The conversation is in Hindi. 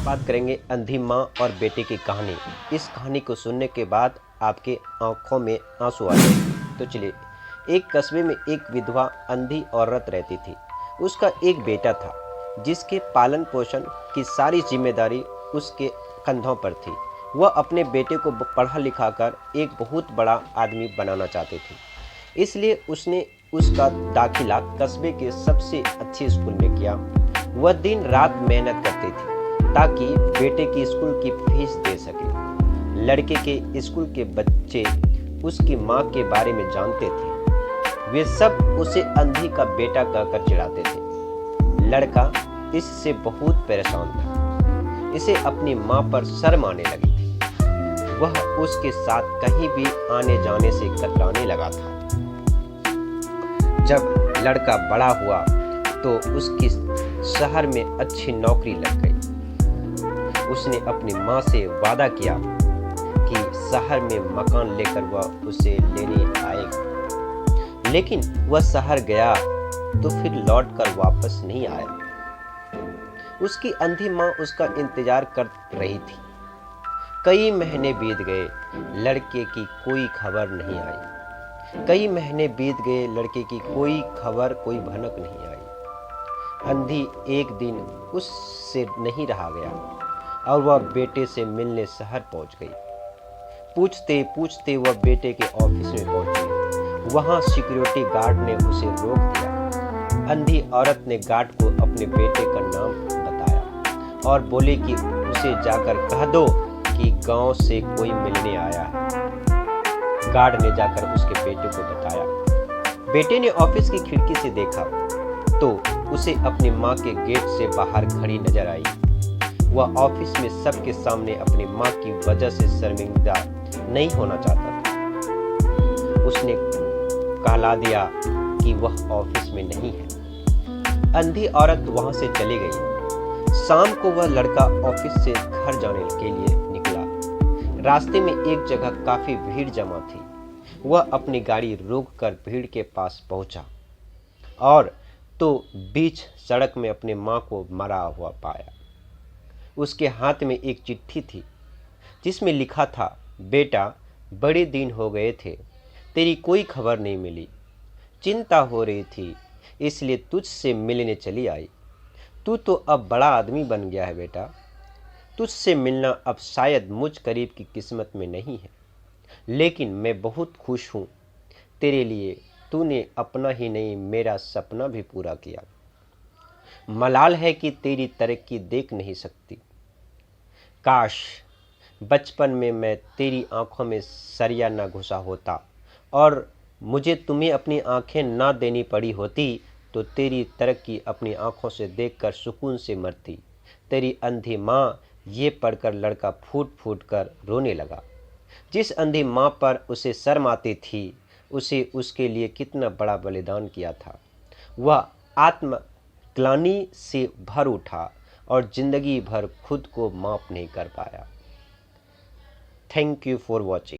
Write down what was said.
बात करेंगे अंधी माँ और बेटे की कहानी। इस कहानी को सुनने के बाद आपके आंखों में आंसू आ जाए। तो चलिए, एक कस्बे में एक विधवा अंधी औरत रहती थी। उसका एक बेटा था जिसके पालन पोषण की सारी जिम्मेदारी उसके कंधों पर थी। वह अपने बेटे को पढ़ा लिखा कर एक बहुत बड़ा आदमी बनाना चाहती थी, इसलिए उसने उसका दाखिला कस्बे के सबसे अच्छे स्कूल में किया। वह दिन रात मेहनत करती थी ताकि बेटे की स्कूल की फीस दे सके। लड़के के स्कूल के बच्चे उसकी माँ के बारे में जानते थे। वे सब उसे अंधी का बेटा कहकर चिढ़ाते थे। लड़का इससे बहुत परेशान था। इसे अपनी माँ पर शर्म आने लगी थी। वह उसके साथ कहीं भी आने जाने से कतराने लगा था। जब लड़का बड़ा हुआ तो उसकी शहर में अच्छी नौकरी लग गई। उसने अपनी माँ से वादा किया कि शहर में मकान लेकर वह उसे लेने आएगा, लेकिन वह शहर गया तो फिर लौटकर वापस नहीं आया। उसकी अंधी माँ उसका इंतजार कर रही थी। कई महीने बीत गए, लड़के की कोई खबर नहीं आई। कई महीने बीत गए, लड़के की कोई खबर, कोई भनक नहीं आई। अंधी एक दिन उससे नहीं रहा गया और वह बेटे से मिलने शहर पहुंच गई। पूछते पूछते वह बेटे के ऑफिस में पहुंची। वहां सिक्योरिटी गार्ड ने उसे रोक दिया। अंधी औरत ने गार्ड को अपने बेटे का नाम बताया और बोली कि उसे जाकर कह दो कि गांव से कोई मिलने आया है। गार्ड ने जाकर उसके बेटे को बताया। बेटे ने ऑफिस की खिड़की से देखा तो उसे अपनी माँ के गेट से बाहर खड़ी नजर आई। वह ऑफिस में सबके सामने अपनी माँ की वजह से शर्मिंदा नहीं होना चाहता था। उसने कहला दिया कि वह ऑफिस में नहीं है। अंधी औरत वहां से चली गई। शाम को वह लड़का ऑफिस से घर जाने के लिए निकला। रास्ते में एक जगह काफी भीड़ जमा थी। वह अपनी गाड़ी रोककर भीड़ के पास पहुंचा और तो बीच सड़क में अपनी माँ को मरा हुआ पाया। उसके हाथ में एक चिट्ठी थी जिसमें लिखा था, बेटा, बड़े दिन हो गए थे, तेरी कोई खबर नहीं मिली। चिंता हो रही थी, इसलिए तुझसे मिलने चली आई। तू तो अब बड़ा आदमी बन गया है बेटा। तुझसे मिलना अब शायद मुझ करीब की किस्मत में नहीं है, लेकिन मैं बहुत खुश हूँ तेरे लिए। तूने अपना ही नहीं, मेरा सपना भी पूरा किया। मलाल है कि तेरी तरक्की देख नहीं सकती। काश बचपन में मैं तेरी आंखों में सरिया न घुसा होता और मुझे तुम्हें अपनी आंखें ना देनी पड़ी होती, तो तेरी तरक्की अपनी आंखों से देखकर सुकून से मरती। तेरी अंधी माँ। ये पढ़कर लड़का फूट फूट कर रोने लगा। जिस अंधी माँ पर उसे शर्म आती थी, उसे उसके लिए कितना बड़ा बलिदान किया था। वह आत्मग्लानि से भर उठा और जिंदगी भर खुद को माफ नहीं कर पाया। Thank you for watching.